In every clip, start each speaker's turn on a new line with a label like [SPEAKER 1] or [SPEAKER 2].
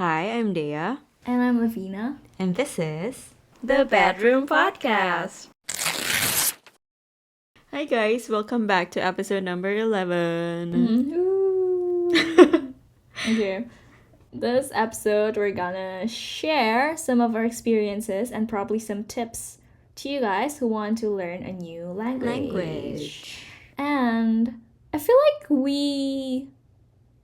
[SPEAKER 1] Hi, I'm Dea,
[SPEAKER 2] And I'm Levina.
[SPEAKER 1] and this is
[SPEAKER 2] The Bedroom Podcast.
[SPEAKER 1] Hi guys, welcome back to episode number 11.
[SPEAKER 2] Ooh. Okay. This episode, we're gonna share some of our experiences and probably some tips to you guys who want to learn a new language. And I feel like we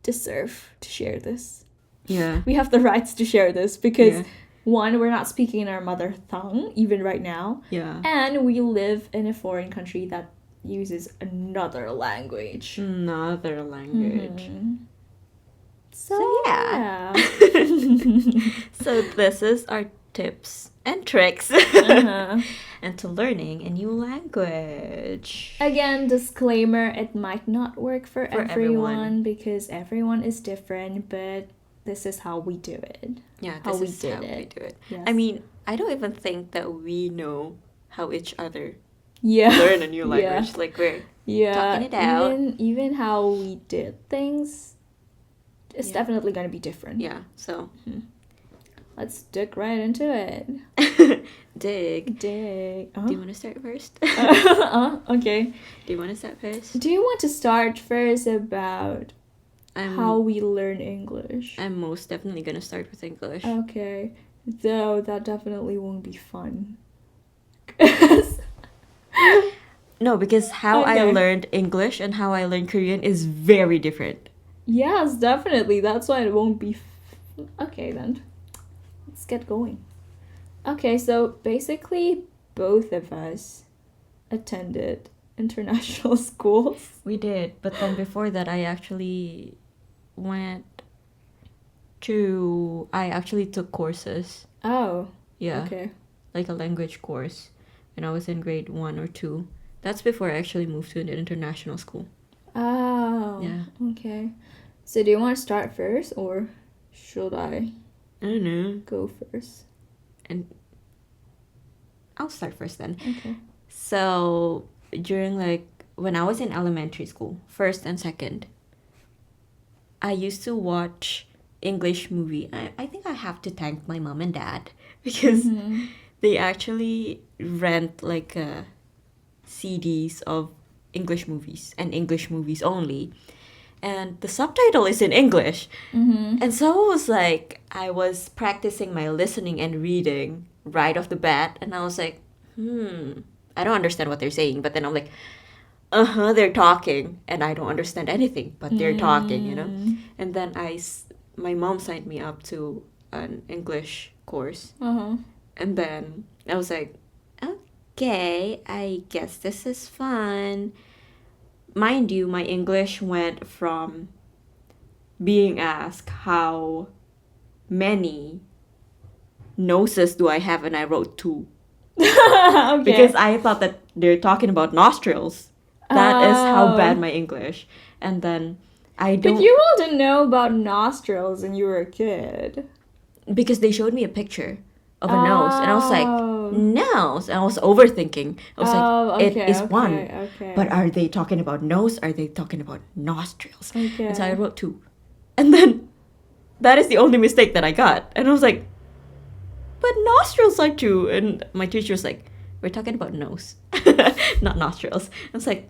[SPEAKER 2] deserve to share this.
[SPEAKER 1] Yeah.
[SPEAKER 2] We have the rights to share this because
[SPEAKER 1] Yeah.
[SPEAKER 2] one, we're not speaking in our mother tongue even right now,
[SPEAKER 1] Yeah.
[SPEAKER 2] and we live in a foreign country that uses another language.
[SPEAKER 1] Another language.
[SPEAKER 2] Mhm. So
[SPEAKER 1] yeah.
[SPEAKER 2] yeah.
[SPEAKER 1] So this is our tips and tricks
[SPEAKER 2] Uh-huh.
[SPEAKER 1] into learning a new language.
[SPEAKER 2] Again, disclaimer, it might not work for
[SPEAKER 1] For
[SPEAKER 2] everyone
[SPEAKER 1] everyone.
[SPEAKER 2] because everyone is different, but this is how we do it.
[SPEAKER 1] Yeah,
[SPEAKER 2] how
[SPEAKER 1] this
[SPEAKER 2] we
[SPEAKER 1] is
[SPEAKER 2] did
[SPEAKER 1] how we
[SPEAKER 2] it.
[SPEAKER 1] do it.
[SPEAKER 2] Yes.
[SPEAKER 1] I mean, I don't even think that we know how each other
[SPEAKER 2] Yeah.
[SPEAKER 1] learn a new
[SPEAKER 2] Yeah.
[SPEAKER 1] language. Like we're
[SPEAKER 2] Yeah,
[SPEAKER 1] talking it out.
[SPEAKER 2] even how we did things is
[SPEAKER 1] Yeah.
[SPEAKER 2] definitely gonna be different.
[SPEAKER 1] Yeah, so
[SPEAKER 2] Let's dig right into it.
[SPEAKER 1] dig.
[SPEAKER 2] Dig.
[SPEAKER 1] Do you want to start first?
[SPEAKER 2] Okay.
[SPEAKER 1] Do you want to start first?
[SPEAKER 2] Do you want to start first about
[SPEAKER 1] I'm
[SPEAKER 2] how we learn English?
[SPEAKER 1] I'm most definitely gonna start with English.
[SPEAKER 2] Okay. Though that definitely won't be fun. 'Cause-
[SPEAKER 1] No, because how I
[SPEAKER 2] Okay.
[SPEAKER 1] learned English and how I learned Korean is very different.
[SPEAKER 2] yes, definitely. That's why it won't be. Okay, then. Let's get going. Okay, so basically, both of us attended international schools.
[SPEAKER 1] We did, but then before that, I actually took courses.
[SPEAKER 2] Oh,
[SPEAKER 1] Yeah,
[SPEAKER 2] okay.
[SPEAKER 1] like a language course when I was in grade 1 or 2. That's before I actually moved to an international school.
[SPEAKER 2] Oh,
[SPEAKER 1] Yeah.
[SPEAKER 2] okay. So do you want to start first or should I
[SPEAKER 1] I don't know.
[SPEAKER 2] go first?
[SPEAKER 1] And I'll start first then.
[SPEAKER 2] Okay.
[SPEAKER 1] So during when I was in elementary school, first and second, I used to watch English movie. I think I have to thank my mom and dad because
[SPEAKER 2] Mhm.
[SPEAKER 1] they actually rent CDs of English movies and English movies only. And the subtitle is in English.
[SPEAKER 2] Mhm.
[SPEAKER 1] And so it was like I was practicing my listening and reading right off the bat, and I was like, I don't understand what they're saying, but then I'm like, they're talking, and I don't understand anything, but they're talking, you know? And then my mom signed me up to an English course,
[SPEAKER 2] Uh-huh.
[SPEAKER 1] and then I was like, okay, I guess this is fun. Mind you, my English went from being asked how many noses do I have, and I wrote 2.
[SPEAKER 2] Okay.
[SPEAKER 1] Because I thought that they're talking about nostrils. That is how
[SPEAKER 2] Oh.
[SPEAKER 1] bad my English. And then I don't...
[SPEAKER 2] But you all didn't know about nostrils when you were a kid.
[SPEAKER 1] Because they showed me a picture of a nose, and I was like,
[SPEAKER 2] Oh.
[SPEAKER 1] nose. And I was overthinking. I was like, it is one.
[SPEAKER 2] Okay.
[SPEAKER 1] But are they talking about nose? Are they talking about nostrils?
[SPEAKER 2] Okay.
[SPEAKER 1] And so I wrote 2. And then that is the only mistake that I got. And I was like, but nostrils are 2. And my teacher was like, we're talking about nose, not nostrils. I was like,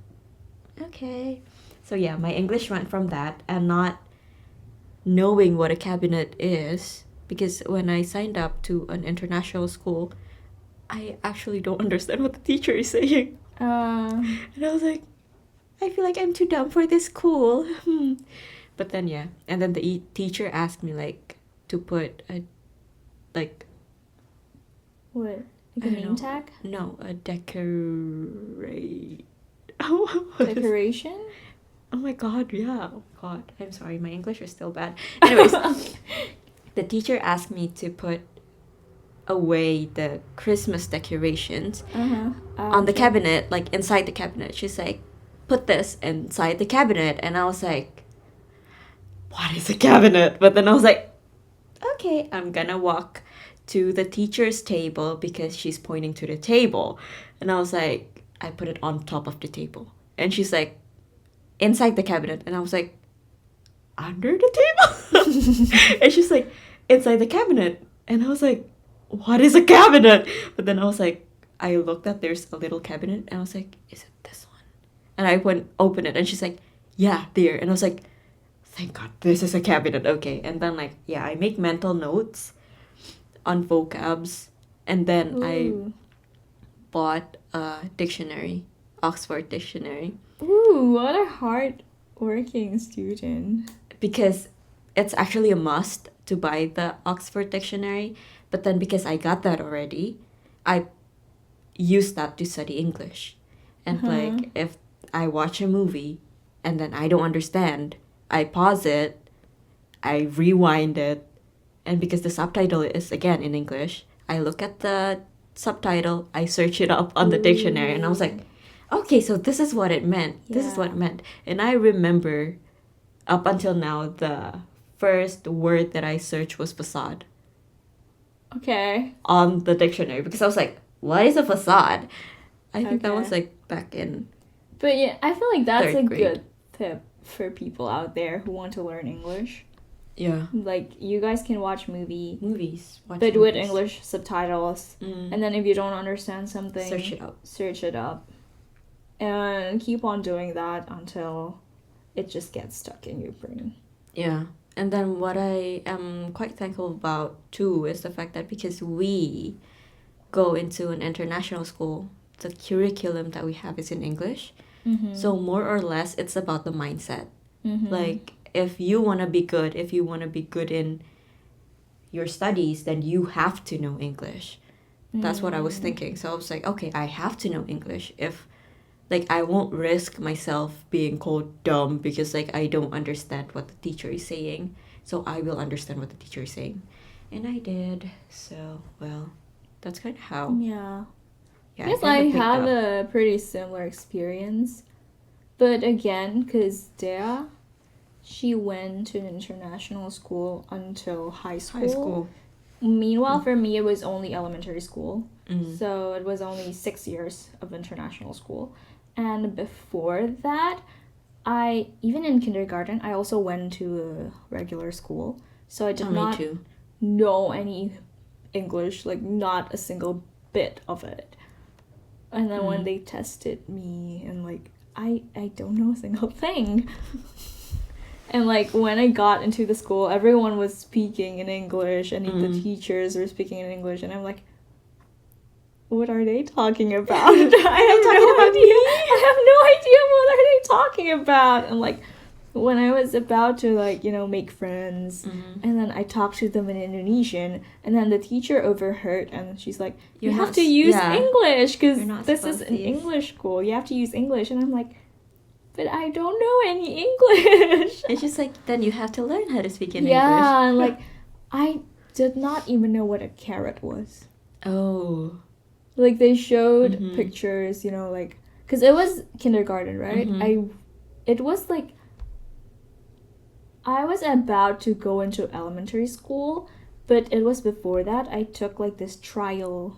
[SPEAKER 1] okay. So yeah, my English went from that and not knowing what a cabinet is. Because when I signed up to an international school, I actually don't understand what the teacher is saying. And I was like, I feel like I'm too dumb for this school. But then yeah, and then the teacher asked me to put a
[SPEAKER 2] what? Like
[SPEAKER 1] I
[SPEAKER 2] a
[SPEAKER 1] don't
[SPEAKER 2] name
[SPEAKER 1] know.
[SPEAKER 2] tag?
[SPEAKER 1] No, a
[SPEAKER 2] Decoration?
[SPEAKER 1] Oh my god, yeah. Oh god, I'm sorry, my English is still bad. Anyways, the teacher asked me to put away the Christmas decorations
[SPEAKER 2] Uh-huh.
[SPEAKER 1] on the
[SPEAKER 2] Okay.
[SPEAKER 1] cabinet, like inside the cabinet. She's like, put this inside the cabinet. And I was like, what is a cabinet? But then I was like, okay, I'm gonna walk to the teacher's table because she's pointing to the table. And I was like, I put it on top of the table. And she's like, inside the cabinet. And I was like, under the table? And she's like, inside the cabinet. And I was like, what is a cabinet? But then I was like, I looked at there's a little cabinet and I was like, is it this one? And I went open it and she's like, yeah, there. And I was like, thank God, this is a cabinet. Okay. And then like, yeah, I make mental notes on vocabs. And then I
[SPEAKER 2] Ooh.
[SPEAKER 1] bought a dictionary, Oxford dictionary,
[SPEAKER 2] Ooh, what a hard-working student.
[SPEAKER 1] because it's actually a must to buy the Oxford dictionary. But then because I got that already, I use that to study English. And like if I watch a movie and then I don't understand, I pause it, I rewind it, and because the subtitle is again in English, I look at the subtitle, I search it up on the dictionary, and I was like, okay, so this is what it meant. This is what it meant. And I remember up until now the first word that I searched was facade
[SPEAKER 2] Okay.
[SPEAKER 1] on the dictionary because I was like, what is a facade? I think that
[SPEAKER 2] Okay.
[SPEAKER 1] was like back in
[SPEAKER 2] But yeah, I feel like that's
[SPEAKER 1] Third
[SPEAKER 2] a
[SPEAKER 1] grade.
[SPEAKER 2] good tip for people out there who want to learn English.
[SPEAKER 1] yeah
[SPEAKER 2] Like, you guys can watch movies,
[SPEAKER 1] movies. Watch
[SPEAKER 2] but with
[SPEAKER 1] movies.
[SPEAKER 2] English subtitles.
[SPEAKER 1] Mm.
[SPEAKER 2] And then if you don't understand something,
[SPEAKER 1] Search it up.
[SPEAKER 2] and keep on doing that until it just gets stuck in your brain.
[SPEAKER 1] Yeah. And then what I am quite thankful about too is the fact that because we go into an international school, the curriculum that we have is in English.
[SPEAKER 2] Mm-hmm.
[SPEAKER 1] So more or less it's about the mindset.
[SPEAKER 2] Mm-hmm.
[SPEAKER 1] Like if you want to be good, if you want to be good in your studies, then you have to know English. That's what I was thinking. So I was like, okay, I have to know English. If like I won't risk myself being called dumb because like I don't understand what the teacher is saying. So I will understand what the teacher is saying. And I did. So, well, that's kind of how.
[SPEAKER 2] Yeah.
[SPEAKER 1] Yeah,
[SPEAKER 2] I guess
[SPEAKER 1] kinda
[SPEAKER 2] I
[SPEAKER 1] picked
[SPEAKER 2] have
[SPEAKER 1] up.
[SPEAKER 2] a pretty similar experience. But again, because Dea, she went to an international school until high school.
[SPEAKER 1] High school.
[SPEAKER 2] Meanwhile, for me, it was only elementary school.
[SPEAKER 1] Mm.
[SPEAKER 2] So it was only 6 years of international school. And before that, even in kindergarten, I also went to a regular school. So I did
[SPEAKER 1] Me
[SPEAKER 2] not
[SPEAKER 1] too.
[SPEAKER 2] know any English, like not a single bit of it. And then when they tested me, and like I don't know a single thing. And like when I got into the school, everyone was speaking in English, and the teachers were speaking in English, and I'm like, what are they talking about? I have no idea. I have no idea what are they talking about. And like when I was about to like, make friends, and then I talked to them in Indonesian, and then the teacher overheard, and she's like, you have to use English because this is an English school. You have to use English. And I'm like, but I don't know any English.
[SPEAKER 1] It's just like, then you have to learn how to speak in
[SPEAKER 2] Yeah,
[SPEAKER 1] English.
[SPEAKER 2] and like I did not even know what a carrot was.
[SPEAKER 1] Oh.
[SPEAKER 2] Like they showed pictures, like because it was kindergarten, right? It was like I was about to go into elementary school, but it was before that. I took like this trial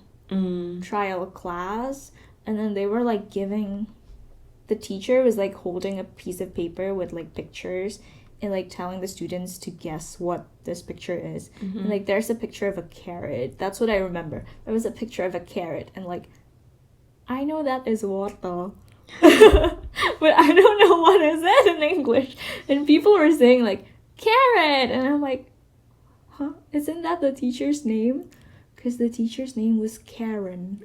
[SPEAKER 2] class, and then they were like the teacher was like holding a piece of paper with like pictures and like telling the students to guess what this picture is. And like there's a picture of a carrot. That's what I remember. There was a picture of a carrot, and like I know that is water. But I don't know what is it in English. And people were saying like carrot, and I'm like, huh? Isn't that the teacher's name? Because the teacher's name was Karen.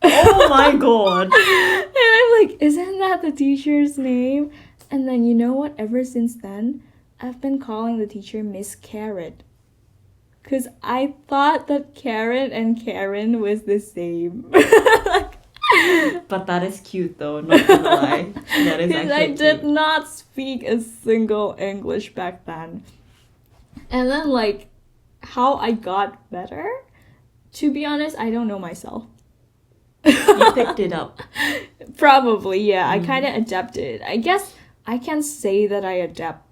[SPEAKER 1] Oh my god.
[SPEAKER 2] And I'm like, isn't that the teacher's name? And then you know what? Ever since then, I've been calling the teacher Miss Carrot. Because I thought that carrot and Karen was the same.
[SPEAKER 1] But that is cute though, not gonna lie. That is
[SPEAKER 2] Because
[SPEAKER 1] actually
[SPEAKER 2] I did
[SPEAKER 1] cute.
[SPEAKER 2] not speak a single English back then. And then, like, how I got better? To be honest, I don't know myself.
[SPEAKER 1] You picked it up.
[SPEAKER 2] Probably, yeah. I kind of adapted. I guess I can say that I adapt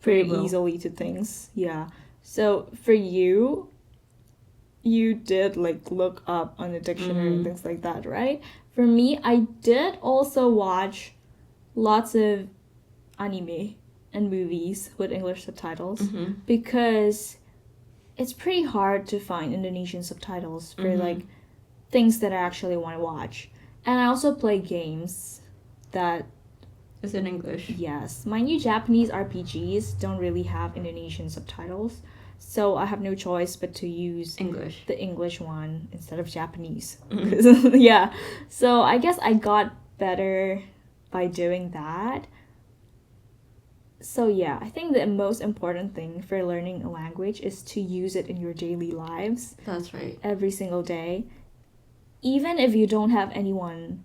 [SPEAKER 2] pretty
[SPEAKER 1] well.
[SPEAKER 2] easily to things. Yeah. So for you did like look up on the dictionary and things like that, right? For me, I did also watch lots of anime and movies with English subtitles
[SPEAKER 1] Mm-hmm.
[SPEAKER 2] because it's pretty hard to find Indonesian subtitles for
[SPEAKER 1] Mhm.
[SPEAKER 2] like things that I actually want to watch. And I also play games that,
[SPEAKER 1] It's in English.
[SPEAKER 2] yes, mind you, Japanese RPGs don't really have Indonesian subtitles, so I have no choice but to use
[SPEAKER 1] English.
[SPEAKER 2] the English one instead of Japanese.
[SPEAKER 1] Mhm.
[SPEAKER 2] 'Cause- yeah, so I guess I got better by doing that. So yeah, I think the most important thing for learning a language is to use it in your daily lives
[SPEAKER 1] That's right.
[SPEAKER 2] every single day. Even if you don't have anyone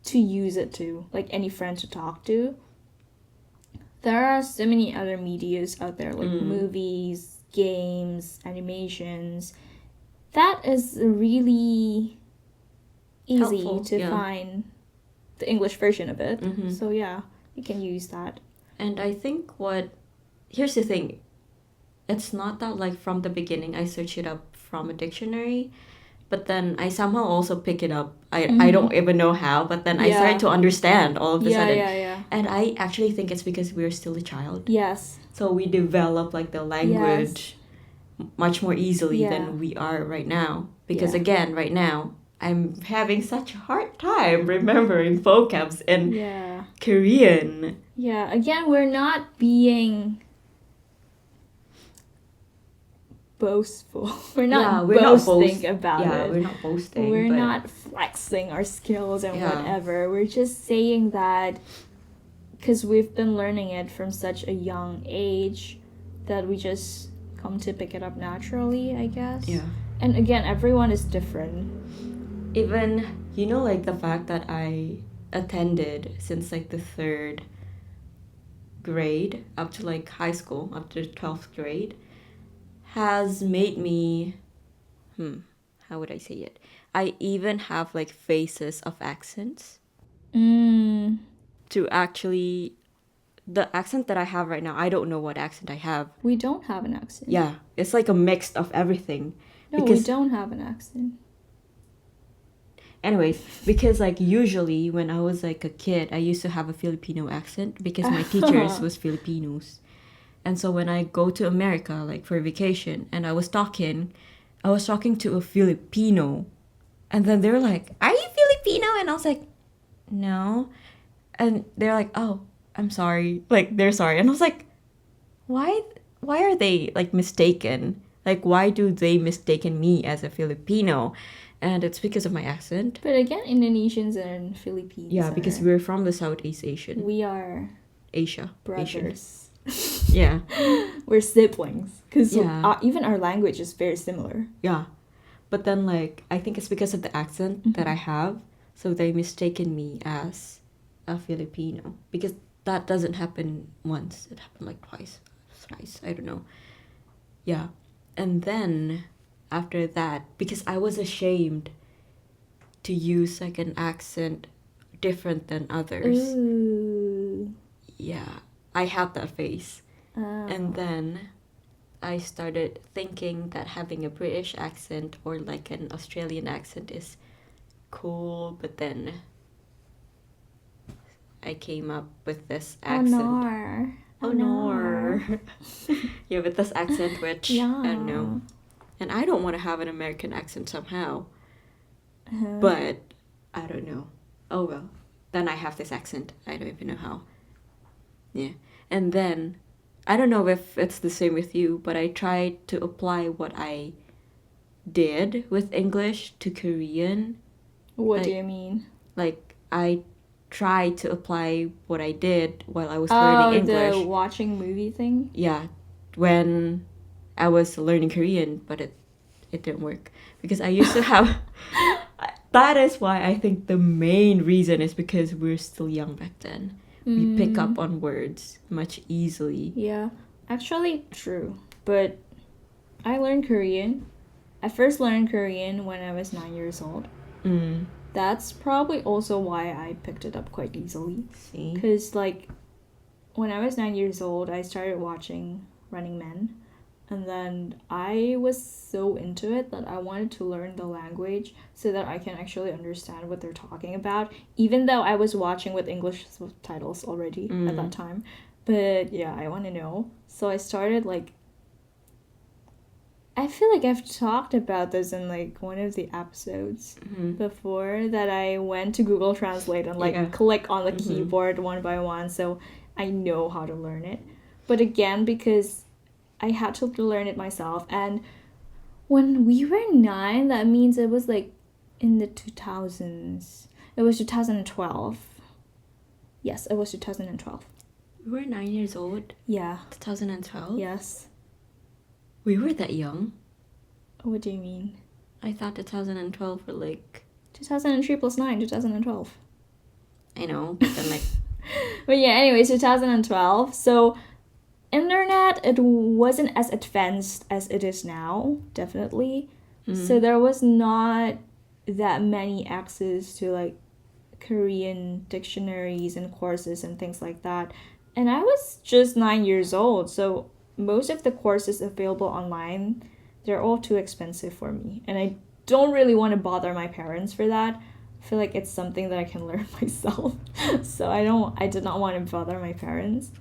[SPEAKER 2] to use it to, like any friend to talk to, there are so many other medias out there, like movies, games, animations. That is really easy
[SPEAKER 1] Helpful,
[SPEAKER 2] to
[SPEAKER 1] yeah.
[SPEAKER 2] find the English version of it.
[SPEAKER 1] Mhm.
[SPEAKER 2] So yeah, you can use that.
[SPEAKER 1] And I think here's the thing. It's not that like from the beginning I search it up from a dictionary, but then I somehow also pick it up. I don't even know how, but then I
[SPEAKER 2] Yeah.
[SPEAKER 1] started to understand all of a
[SPEAKER 2] Yeah,
[SPEAKER 1] sudden.
[SPEAKER 2] yeah.
[SPEAKER 1] And I actually think it's because we're still a child.
[SPEAKER 2] Yes.
[SPEAKER 1] So we develop like the language much more easily
[SPEAKER 2] Yeah.
[SPEAKER 1] than we are right now. Because
[SPEAKER 2] Yeah.
[SPEAKER 1] again, right now, I'm having such a hard time remembering vocabs in
[SPEAKER 2] Yeah.
[SPEAKER 1] Korean.
[SPEAKER 2] Yeah. Again, we're not being boastful. We're not boasting about
[SPEAKER 1] yeah,
[SPEAKER 2] it.
[SPEAKER 1] we're not boasting.
[SPEAKER 2] We're
[SPEAKER 1] but
[SPEAKER 2] not flexing our skills and
[SPEAKER 1] Yeah.
[SPEAKER 2] whatever. We're just saying that because we've been learning it from such a young age that we just come to pick it up naturally, I guess.
[SPEAKER 1] Yeah.
[SPEAKER 2] And again, everyone is different.
[SPEAKER 1] Even, like the fact that I attended since like the third grade up to like high school, up to 12th grade, has made me, how would I say it? I even have like phases of accents to actually, the accent that I have right now, I don't know what accent I have.
[SPEAKER 2] We don't have an accent.
[SPEAKER 1] Yeah, it's like a mix of everything.
[SPEAKER 2] No, we don't have an accent.
[SPEAKER 1] Anyways, because like usually when I was like a kid, I used to have a Filipino accent because my teachers was Filipinos. And so when I go to America like for vacation and I was talking to a Filipino, and then they're like, "Are you Filipino?" And I was like, "No." And they're like, "Oh, I'm sorry." Like they're sorry. And I was like, "Why are they like mistaken? Like why do they mistaken me as a Filipino?" And it's because of my accent.
[SPEAKER 2] But again, Indonesians and Philippines.
[SPEAKER 1] Yeah, because we're from the Southeast Asian.
[SPEAKER 2] We are
[SPEAKER 1] Asia. Asian.
[SPEAKER 2] brothers.
[SPEAKER 1] Yeah.
[SPEAKER 2] We're siblings. Because
[SPEAKER 1] Yeah.
[SPEAKER 2] even our language is very similar.
[SPEAKER 1] Yeah. But then like I think it's because of the accent that I have. So they mistaken me as a Filipino. Because that doesn't happen once. It happened like twice. Thrice. I don't know. Yeah. And then after that, because I was ashamed to use like an accent different than others.
[SPEAKER 2] Ooh.
[SPEAKER 1] Yeah, I had that phase.
[SPEAKER 2] Oh.
[SPEAKER 1] And then I started thinking that having a British accent or like an Australian accent is cool, but then I came up with this accent.
[SPEAKER 2] Oh no.
[SPEAKER 1] Yeah, with this accent which
[SPEAKER 2] Yeah.
[SPEAKER 1] I don't know. And I don't want to have an American accent somehow.
[SPEAKER 2] Uh-huh.
[SPEAKER 1] But I don't know. Oh well. Then I have this accent. I don't even know how. Yeah. And then I don't know if it's the same with you, but I tried to apply what I did with English to Korean.
[SPEAKER 2] What do
[SPEAKER 1] like-
[SPEAKER 2] you mean?
[SPEAKER 1] Like I tried to apply what I did while I was learning English.
[SPEAKER 2] The watching movie thing?
[SPEAKER 1] Yeah, when I was learning Korean, but it didn't work because I used to have. That is why I think the main reason is because we're still young back then. We pick up on words much easily.
[SPEAKER 2] Yeah, actually true. But I learned Korean. I first learned Korean when I was 9 years old. That's probably also why I picked it up quite easily.
[SPEAKER 1] See?
[SPEAKER 2] Because, like, when I was 9 years old, I started watching Running Man. And then I was so into it that I wanted to learn the language so that I can actually understand what they're talking about, even though I was watching with English subtitles already at that time. But yeah, I want to know. So I started like, I feel like I've talked about this in like one of the episodes before, that I went to Google Translate and like
[SPEAKER 1] Yeah.
[SPEAKER 2] click on the keyboard one by one, so I know how to learn it. But again, because I had to learn it myself, and when we were 9, that means it was like in the 2000s. It was 2012. Yes, it was 2012.
[SPEAKER 1] We were 9 years old.
[SPEAKER 2] Yeah.
[SPEAKER 1] 2012.
[SPEAKER 2] Yes.
[SPEAKER 1] We were that young.
[SPEAKER 2] What do you mean?
[SPEAKER 1] I thought 2012 were like.
[SPEAKER 2] 2003 plus 9, 2012.
[SPEAKER 1] I know, but then like.
[SPEAKER 2] But yeah, anyways, 2012. So internet, it wasn't as advanced as it is now, definitely. So there was not that many access to like Korean dictionaries and courses and things like that. And I was just 9 years old, so most of the courses available online, they're all too expensive for me. And I don't really want to bother my parents for that. I feel like it's something that I can learn myself. So I did not want to bother my parents.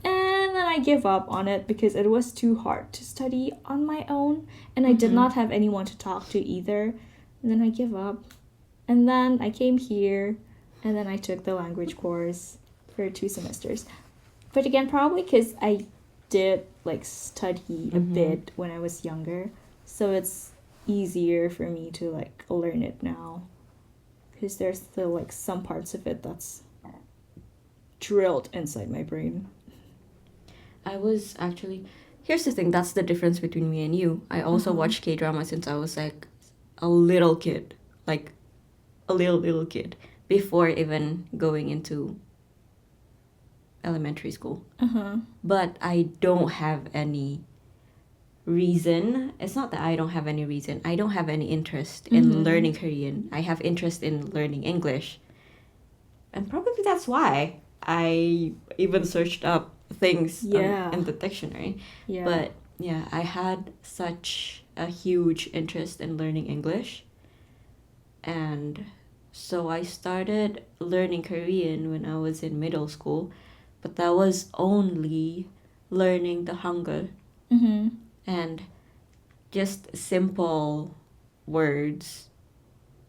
[SPEAKER 2] And then I gave up on it because it was too hard to study on my own. And I did not have anyone to talk to either. And then I gave up. And then I came here, and then I took the language course for 2 semesters. But again, probably because I did like study a bit when I was younger, so it's easier for me to like learn it now, because there's still like some parts of it that's drilled inside my brain.
[SPEAKER 1] I was actually. Here's the thing, that's the difference between me and you. I also watched K-drama since I was like a little kid. Like a little kid. Before even going into elementary school. But I don't have any reason. It's not that I don't have any reason. I don't have any interest in learning Korean. I have interest in learning English. And probably that's why I even searched up things in the dictionary.
[SPEAKER 2] Yeah.
[SPEAKER 1] But yeah, I had such a huge interest in learning English. And so I started learning Korean when I was in middle school. But that was only learning the Hangul. And just simple words.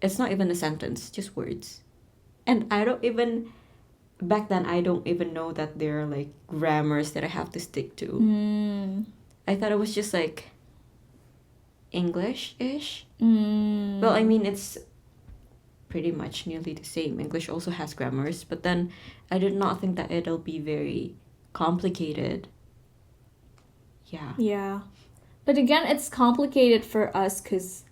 [SPEAKER 1] It's not even a sentence, just words. And I don't even, back then, I don't even know that there are like grammars that I have to stick to. I thought it was just like English-ish. Well, I mean, it's pretty much nearly the same. English also has grammars, but then I did not think that it'll be very complicated.
[SPEAKER 2] Yeah. But again, it's complicated for us because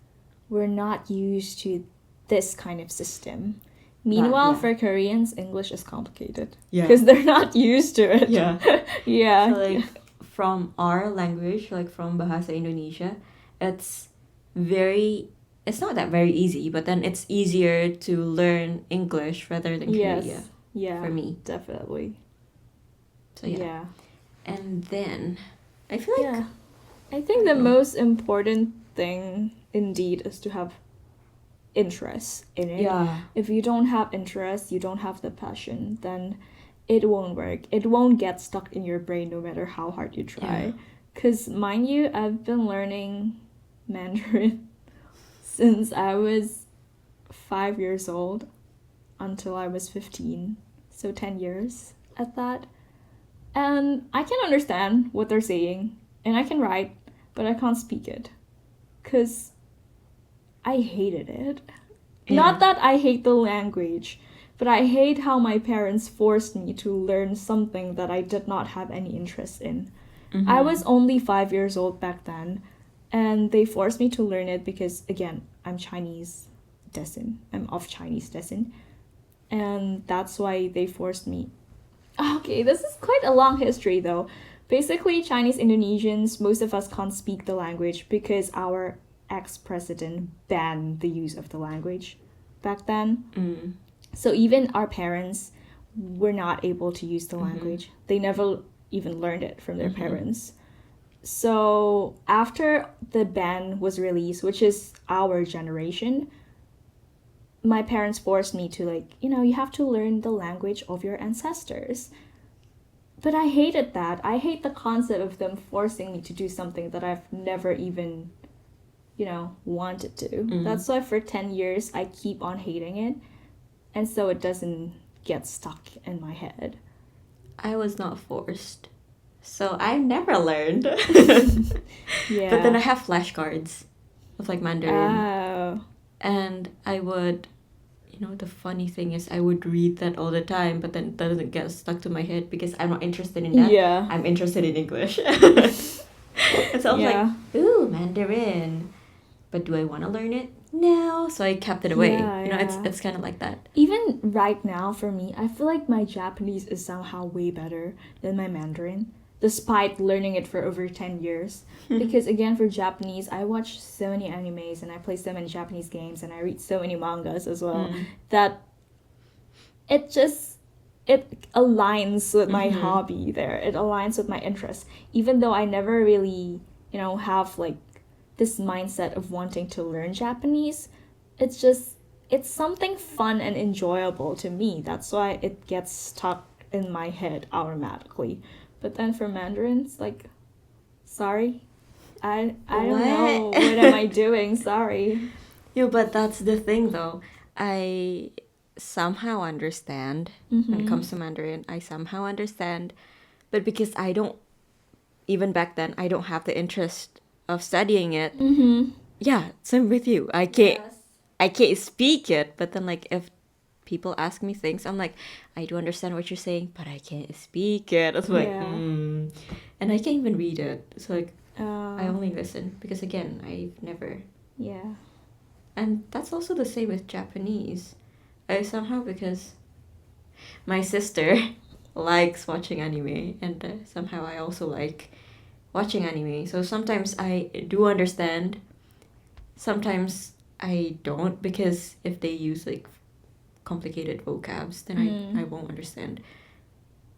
[SPEAKER 2] we're not used to this kind of system. Meanwhile, for Koreans, English is complicated. Because they're not used to it.
[SPEAKER 1] So like from our language, like from Bahasa Indonesia, it's not that very easy, but then it's easier to learn English rather than Korea.
[SPEAKER 2] Yeah.
[SPEAKER 1] For me.
[SPEAKER 2] Definitely.
[SPEAKER 1] So yeah. And then I feel like
[SPEAKER 2] I think the most important thing indeed is to have interest in it. If you don't have interest, you don't have the passion, then it won't work. It won't get stuck in your brain no matter how hard you try. Because mind you, I've been learning Mandarin since I was 5 years old until I was 15. So 10 years at that. And I can understand what they're saying. And I can write, but I can't speak it. Because I hated it. Not that I hate the language, but I hate how my parents forced me to learn something that I did not have any interest in. I was only 5 years old back then, and they forced me to learn it because, again, I'm Chinese descent. I'm of Chinese descent. And that's why they forced me. Okay, this is quite a long history though. Basically, Chinese Indonesians, most of us can't speak the language because our ex-president banned the use of the language back then. So even our parents were not able to use the language. They never even learned it from their parents. So after the ban was released, which is our generation, my parents forced me to you have to learn the language of your ancestors. But I hated that. I hate the concept of them forcing me to do something that I've never even, wanted to. That's why for 10 years I keep on hating it. And so it doesn't get stuck in my head.
[SPEAKER 1] I was not forced. So I never learned.
[SPEAKER 2] Yeah.
[SPEAKER 1] But then I have flashcards of like Mandarin.
[SPEAKER 2] Oh.
[SPEAKER 1] And I would, the funny thing is I would read that all the time, but then it doesn't get stuck to my head because I'm not interested in that.
[SPEAKER 2] Yeah.
[SPEAKER 1] I'm interested in English. And so I was
[SPEAKER 2] Yeah.
[SPEAKER 1] like, ooh, Mandarin. But do I want to learn it? No. So I kept it away.
[SPEAKER 2] Yeah.
[SPEAKER 1] It's kind of like that.
[SPEAKER 2] Even right now, for me, I feel like my Japanese is somehow way better than my Mandarin, despite learning it for over 10 years. Because, again, for Japanese, I watch so many animes and I play so many Japanese games and I read so many mangas as well that it aligns with my hobby there. It aligns with my interests. Even though I never really, have like this mindset of wanting to learn Japanese, it's something fun and enjoyable to me. That's why it gets stuck in my head automatically. But then for Mandarins, like, sorry, I don't know, what am I doing? Sorry.
[SPEAKER 1] But that's the thing though. I somehow understand when it comes to Mandarin. I somehow understand, but because I don't, even back then, I don't have the interest of studying it. Yeah, same with you. I can't speak it, but then like if people ask me things, I'm like, I do understand what you're saying, but I can't speak it. It's like, and I can't even read it. It's like, I only listen because again, I've never.
[SPEAKER 2] Yeah.
[SPEAKER 1] And that's also the same with Japanese. I somehow, because my sister likes watching anime, and somehow I also like watching anime. So sometimes I do understand, sometimes I don't, because if they use like complicated vocabs, then I won't understand.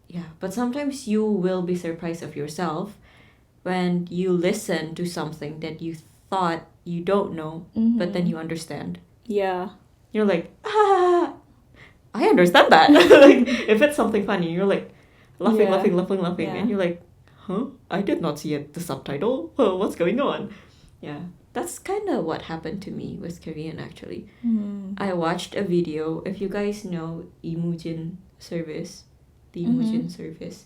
[SPEAKER 1] Yeah, but sometimes you will be surprised of yourself when you listen to something that you thought you don't know, but then you understand.
[SPEAKER 2] Yeah.
[SPEAKER 1] You're like, I understand that. Like, if it's something funny, you're like laughing,
[SPEAKER 2] Yeah.
[SPEAKER 1] and you're like, huh? I did not see it, the subtitle. Oh, what's going on? Yeah, that's kind of what happened to me with Korean actually. I watched a video. If you guys know Imujin service, the Imujin service,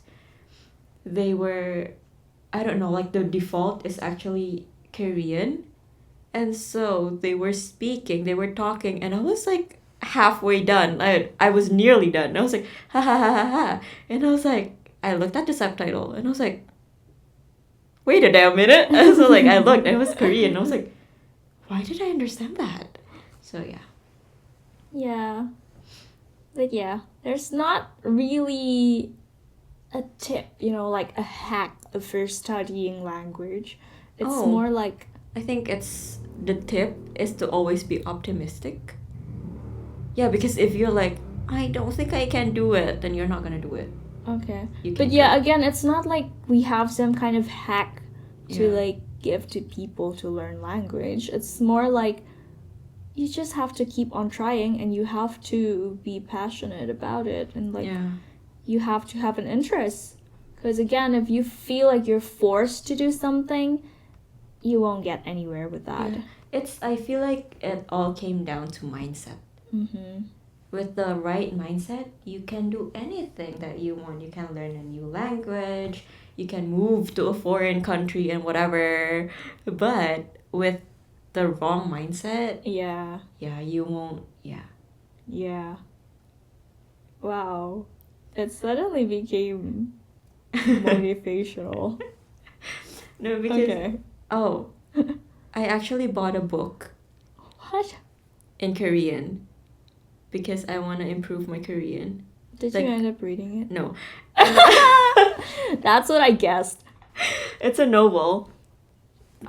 [SPEAKER 1] they were, I don't know, like the default is actually Korean. And so they were speaking, they were talking, and I was like halfway done. I was nearly done. I was like, ha ha ha ha ha. And I was like, I looked at the subtitle and I was like, wait a damn minute. And so like I looked, and it was Korean. I was like, why did I understand that? So yeah.
[SPEAKER 2] Yeah. But yeah, there's not really a tip, like a hack for studying language. It's more like,
[SPEAKER 1] I think the tip is to always be optimistic. Yeah, because if you're like, I don't think I can do it, then you're not gonna do it.
[SPEAKER 2] okay.
[SPEAKER 1] You
[SPEAKER 2] But
[SPEAKER 1] can't
[SPEAKER 2] yeah,
[SPEAKER 1] do it.
[SPEAKER 2] again, it's not like we have some kind of hack to
[SPEAKER 1] Yeah.
[SPEAKER 2] like give to people to learn language. It's more like you just have to keep on trying and you have to be passionate about it and like
[SPEAKER 1] Yeah.
[SPEAKER 2] you have to have an interest. Because again, if you feel like you're forced to do something, you won't get anywhere with that.
[SPEAKER 1] Yeah. I feel like it all came down to mindset. With the right mindset, you can do anything that you want. You can learn a new language, you can move to a foreign country and whatever. But with the wrong mindset,
[SPEAKER 2] Yeah.
[SPEAKER 1] you won't.
[SPEAKER 2] Yeah. Wow. It suddenly became motivational.
[SPEAKER 1] No, because
[SPEAKER 2] Okay.
[SPEAKER 1] I actually bought a book
[SPEAKER 2] What?
[SPEAKER 1] in Korean because I want to improve my Korean.
[SPEAKER 2] Did
[SPEAKER 1] Like-
[SPEAKER 2] you end up reading it?
[SPEAKER 1] No,
[SPEAKER 2] That's what I guessed.
[SPEAKER 1] it's a novel.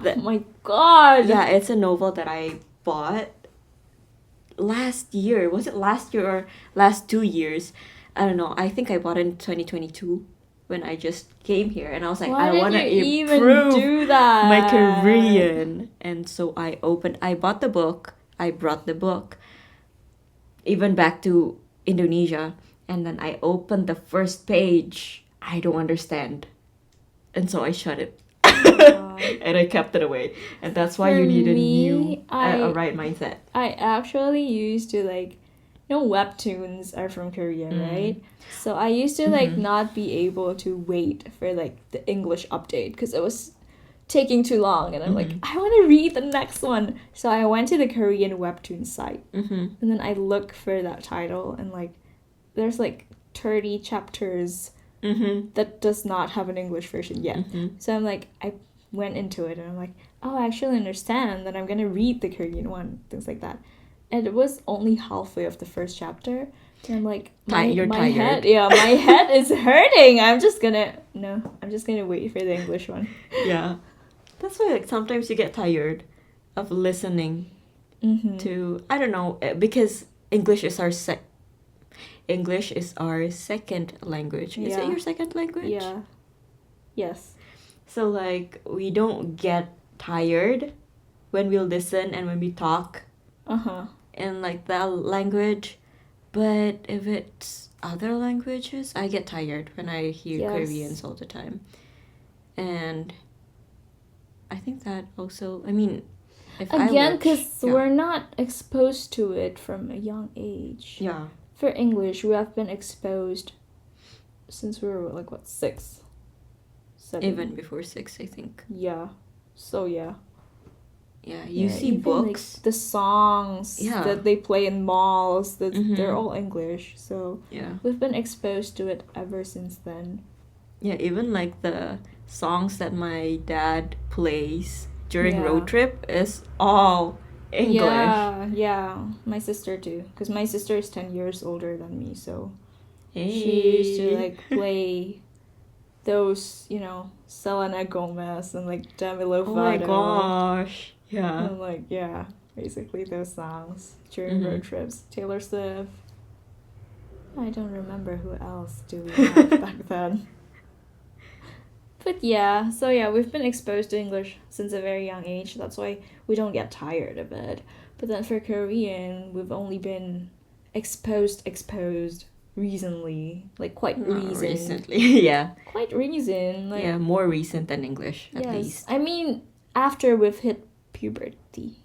[SPEAKER 2] Oh my god.
[SPEAKER 1] Yeah, it's a novel that I bought last year. Was it last year or last 2 years? I don't know. I think I bought it in 2022 when I just came here, and I was like,
[SPEAKER 2] Why
[SPEAKER 1] I
[SPEAKER 2] did
[SPEAKER 1] want to
[SPEAKER 2] you even
[SPEAKER 1] improve
[SPEAKER 2] do that?
[SPEAKER 1] my Korean. And so I bought the book, I brought the book even back to Indonesia, and then I opened the first page I don't understand. And so I shut it.
[SPEAKER 2] Wow.
[SPEAKER 1] And I kept it away. And that's why
[SPEAKER 2] For
[SPEAKER 1] you need
[SPEAKER 2] me,
[SPEAKER 1] a right mindset.
[SPEAKER 2] I actually used to like, webtoons are from Korea, right? So I used to like not be able to wait for like the English update because it was taking too long, and I'm like, I want to read the next one. So I went to the Korean webtoon site, and then I look for that title, and like, there's like 30 chapters that does not have an English version yet. So I'm like, I went into it, and I'm like, oh, I actually understand that I'm gonna read the Korean one, things like that. And it was only halfway of the first chapter. And I'm like,
[SPEAKER 1] You're
[SPEAKER 2] my
[SPEAKER 1] tired.
[SPEAKER 2] head, my head is hurting. I'm just gonna wait for the English one.
[SPEAKER 1] Yeah. That's why like sometimes you get tired of listening to, I don't know, because English is our second language. Is it your second language?
[SPEAKER 2] Yeah. Yes.
[SPEAKER 1] So like we don't get tired when we listen and when we talk in like that language. But if it's other languages, I get tired when I hear Koreans all the time. And I think that also, I mean,
[SPEAKER 2] because we're not exposed to it from a young age.
[SPEAKER 1] Yeah.
[SPEAKER 2] For English, we have been exposed since we were like, 6? 7?
[SPEAKER 1] Even before 6, I think.
[SPEAKER 2] Yeah. So yeah.
[SPEAKER 1] Yeah, you see books.
[SPEAKER 2] Like, the songs that they play in malls, they're all English. So we've been exposed to it ever since then.
[SPEAKER 1] Yeah, even like the songs that my dad plays during road trip is all English.
[SPEAKER 2] Yeah. My sister too, because my sister is 10 years older than me, so she used to like play those, Selena Gomez and like Demi Lovato.
[SPEAKER 1] Oh my gosh. Yeah.
[SPEAKER 2] And like, basically those songs during road trips. Taylor Swift. I don't remember who else do we have back then. But we've been exposed to English since a very young age. That's why we don't get tired of it. But then for Korean, we've only been exposed recently. Like quite
[SPEAKER 1] recently. Yeah.
[SPEAKER 2] Quite recent. Like,
[SPEAKER 1] more recent than English, at least.
[SPEAKER 2] I mean, after we've hit puberty.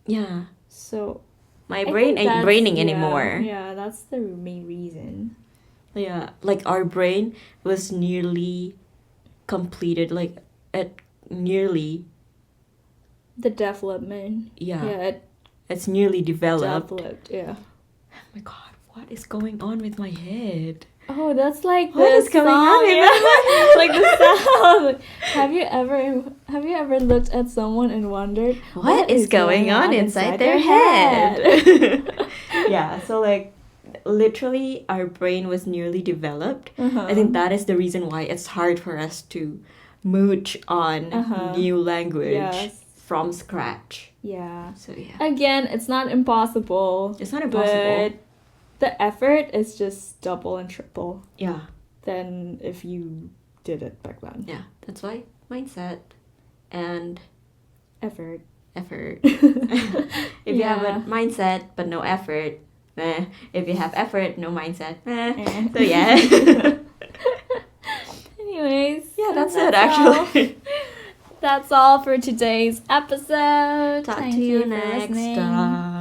[SPEAKER 1] Yeah.
[SPEAKER 2] So
[SPEAKER 1] my brain ain't braining anymore.
[SPEAKER 2] Yeah, that's the main reason.
[SPEAKER 1] Yeah, like our brain was nearly completed, like at nearly
[SPEAKER 2] the development.
[SPEAKER 1] Yeah, it's nearly developed.
[SPEAKER 2] Yeah.
[SPEAKER 1] Oh my god, what is going on with my head?
[SPEAKER 2] Oh, that's like
[SPEAKER 1] what is going on with
[SPEAKER 2] like the sound. Have you ever looked at someone and wondered
[SPEAKER 1] what is going on inside their head? Yeah, so like literally our brain was nearly developed. I think that is the reason why it's hard for us to mooch on new language from scratch.
[SPEAKER 2] Yeah.
[SPEAKER 1] So yeah.
[SPEAKER 2] Again, it's not impossible.
[SPEAKER 1] It's not impossible.
[SPEAKER 2] But the effort is just double and triple.
[SPEAKER 1] Yeah.
[SPEAKER 2] Than if you did it back then.
[SPEAKER 1] Yeah. That's why mindset and
[SPEAKER 2] effort.
[SPEAKER 1] If you have a mindset but no effort, if you have effort, no mindset. So yeah.
[SPEAKER 2] Anyways.
[SPEAKER 1] Yeah, that's it actually.
[SPEAKER 2] That's all for today's episode.
[SPEAKER 1] Talk to you next time.